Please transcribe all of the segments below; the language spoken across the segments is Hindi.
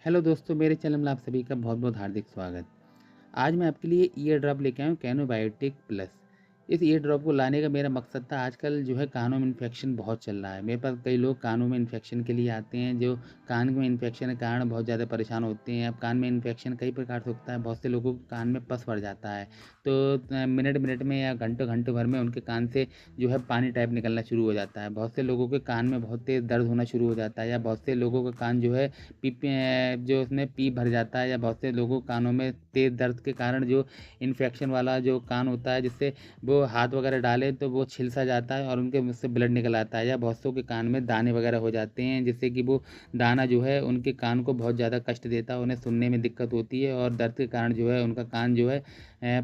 हेलो दोस्तों, मेरे चैनल में आप सभी का बहुत-बहुत हार्दिक स्वागत। आज मैं आपके लिए ईयर ड्रॉप लेके आया हूँ कैनोबायोटिक प्लस। इस ईयर ड्रॉप को लाने का मेरा मकसद था, आजकल जो है कानों में इन्फेक्शन बहुत चल रहा है। मेरे पास कई लोग कानों में इन्फेक्शन के लिए आते हैं, जो कान में इन्फेक्शन के कारण बहुत ज़्यादा परेशान होते हैं। अब कान में इन्फेक्शन कई प्रकार से होता है, बहुत से लोगों को कान में पस पड़ जाता है। तो मिनट-मिनट में या घंटों-घंटों भर में उनके कान से जो है पानी टाइप निकलना शुरू हो जाता है। बहुत से लोगों के कान में बहुत तेज़ दर्द होना शुरू हो जाता है, या बहुत से लोगों का कान जो है जो उसमें पीप भर जाता है, या बहुत से लोगों के कानों में तेज़ दर्द के कारण जो इन्फेक्शन वाला जो कान होता है, जिससे वो हाथ वगैरह डालें तो वो छिल सा जाता है और उनके मुँह से ब्लड निकल आता है, या बहुत सों के कान में दाने वगैरह हो जाते हैं, जिससे कि वो दाना जो है उनके कान को बहुत ज़्यादा कष्ट देता है, उन्हें सुनने में दिक्कत होती है और दर्द के कारण जो है उनका कान जो है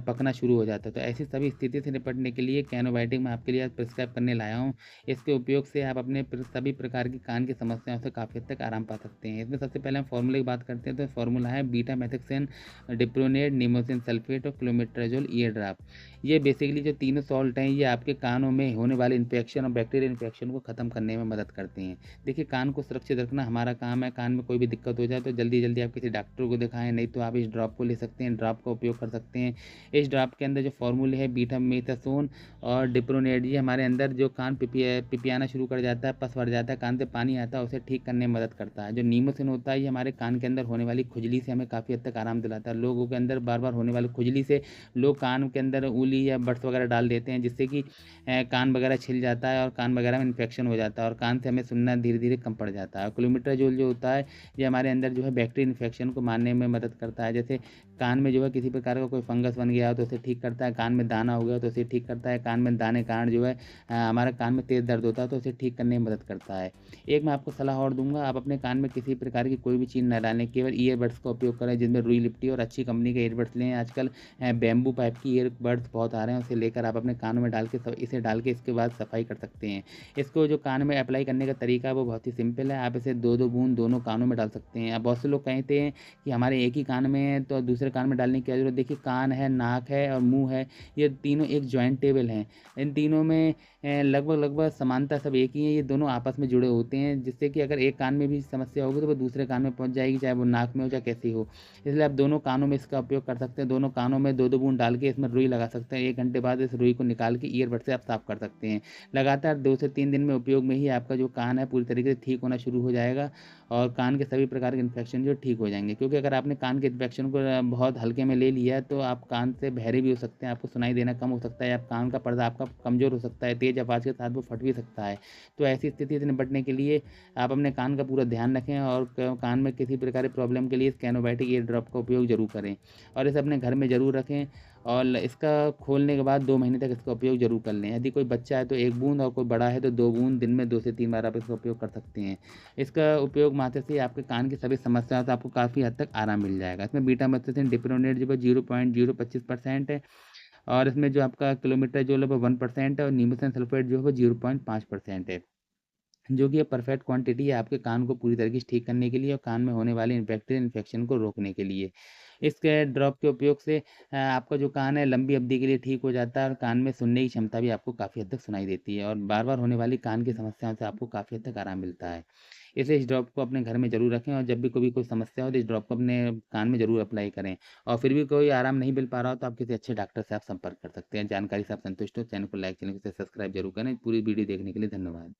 पकना शुरू हो जाता है। तो ऐसी सभी स्थिति से निपटने के लिए कैनोबायोटिक मैं आपके लिए आज प्रिस्क्राइब करने लाया हूँ। इसके उपयोग से आप अपने सभी प्रकार की कान की समस्याओं से काफ़ी हद तक आराम पा सकते हैं। इसमें सबसे पहले हम फार्मूले की बात करते हैं, तो फार्मूला है बीटा-मेथिक्सेन, डिप्रोनेट, निमोसिन सल्फेट और क्लोमेट्राजोल ईयर ड्रॉप। ये बेसिकली जो तीनों सॉल्ट हैं, ये आपके कानों में होने वाले इन्फेक्शन और बैक्टीरियल इन्फेक्शन को ख़त्म करने में मदद करते हैं। देखिए, कान को सुरक्षित रखना हमारा काम है। कान में कोई भी दिक्कत हो जाए तो जल्दी-जल्दी आप किसी डॉक्टर को दिखाएँ, नहीं तो आप इस ड्रॉप को ले सकते हैं, ड्रॉप का उपयोग कर सकते हैं। इस ड्रॉप के अंदर जो फार्मूले हैं बीटा-मेथासोन और डिप्रोनेट, ये हमारे अंदर जो कान पिपियाना शुरू कर जाता है, पस भर जाता है, कान से पानी आता है, उसे ठीक करने में मदद करता है। जो निमोसिन होता है, ये हमारे कान के अंदर होने वाली खुजली से हमें काफ़ी हद तक आराम दिलाता है। लोगों के अंदर बार-बार होने वाली खुजली से लोग कान के अंदर ऊली या बड्स वगैरह डाल देते हैं, जिससे कि कान वगैरह छिल जाता है और कान वगैरह में इन्फेक्शन हो जाता है और कान से हमें सुनना धीरे-धीरे कम पड़ जाता है। और क्लोमेट्राजोल जो होता है, ये हमारे अंदर जो है बैक्टीरियल इन्फेक्शन को मारने में मदद करता है। जैसे कान में जो है किसी प्रकार का कोई फंगस बन गया हो तो उसे ठीक करता है, कान में दाना हो गया तो उसे ठीक करता है, कान में दाने के कारण जो है हमारे कान में तेज़ दर्द होता है तो उसे ठीक करने में मदद करता है। एक मैं आपको सलाह और दूँगा, आप अपने कान में किसी प्रकार की कोई भी चीज़ ना डालें, केवल ईयरबड्स का उपयोग करें, जिनमें रुई लिपटी और अच्छी कंपनी के ईयरबड्स लें। आजकल बैम्बू पाइप की ईयरबड्स बहुत आ रहे हैं, उसे लेकर आप अपने कानों में डाल के इसे डाल के इसके बाद सफाई कर सकते हैं। इसको जो कान में अप्लाई करने का तरीका है वो बहुत ही सिंपल है, आप इसे 2-2 बूँद दोनों कानों में डाल सकते हैं। अब बहुत से लोग कहते हैं कि हमारे एक ही कान में है तो दूसरे कान में डालने की क्या ज़रूरत। देखिए, कान है, नाक है और मुँह है, ये तीनों एक जॉइंटेबल हैं। इन तीनों में लगभग-लगभग समानता सब एक ही है, ये दोनों आपस में जुड़े होते हैं, जिससे कि अगर एक कान में भी समस्या होगी तो वो दूसरे कान में पहुँच जाएगी, चाहे वो नाक में हो, चाहे कैसी हो। इसलिए आप दोनों कानों में इसका उपयोग कर सकते हैं, दोनों कानों में 2-2 बूँद डाल के इसमें रुई लगा सकते हैं। 1 घंटे बाद इस रुई को निकाल के ईयरबड से आप साफ़ कर सकते हैं। लगातार 2 से 3 दिन में उपयोग में ही आपका जो कान है पूरी तरीके से ठीक होना शुरू हो जाएगा और कान के सभी प्रकार के इन्फेक्शन जो ठीक हो जाएँगे। क्योंकि अगर आपने कान के इन्फेक्शन को बहुत हल्के में ले लिया है, तो आप कान से बहरे भी हो सकते हैं, आपको सुनाई देना कम हो सकता है, आप कान का पर्दा आपका कमज़ोर हो सकता है, तेज़ आवाज़ के साथ वो फट भी सकता है। तो ऐसी स्थिति से निपटने के लिए आप अपने कान का पूरा ध्यान रखें और कान में किसी प्रकार की प्रॉब्लम के लिए इस कैनोबायोटिक ईयर ड्रॉप का उपयोग ज़रूर करें और इसे अपने घर में ज़रूर रखें और इसका खोलने के बाद 2 महीने तक इसका उपयोग ज़रूर कर लें। यदि कोई बच्चा है तो 1 बूँद और कोई बड़ा है तो 2 बूँद दिन में 2 से 3 बार आप इसका उपयोग कर सकते हैं। इसका उपयोग मात्र से आपके कान की सभी समस्याओं से आपको काफ़ी हद तक आराम मिल जाएगा। इसमें बीटा-मेथिओनिन डिप्रोनेट जो है 0.025% है और इसमें जो आपका क्लोमेट्राज़ोल है वो 1% है और निमोसिन सल्फेट जो है वो 0.5% है। जो कि ये परफेक्ट क्वांटिटी है आपके कान को पूरी तरीके से ठीक करने के लिए और कान में होने वाले बैक्टीरियल इन्फेक्शन को रोकने के लिए। इसके ड्रॉप के उपयोग से आपका जो कान है लंबी अवधि के लिए ठीक हो जाता है और कान में सुनने की क्षमता भी आपको काफ़ी हद तक सुनाई देती है और बार-बार होने वाली कान की समस्याओं से आपको काफ़ी हद तक आराम मिलता है। इसलिए इस ड्रॉप को अपने घर में ज़रूर रखें और जब भी कभी कोई समस्या हो तो इस ड्रॉप को अपने कान में ज़रूर अप्लाई करें और फिर भी कोई आराम नहीं मिल पा रहा हो तो आप किसी अच्छे डॉक्टर से आप संपर्क कर सकते हैं। जानकारी से आप संतुष्ट हो, चैनल को लाइक, चैनल को सब्सक्राइब ज़रूर करें। पूरी वीडियो देखने के लिए धन्यवाद।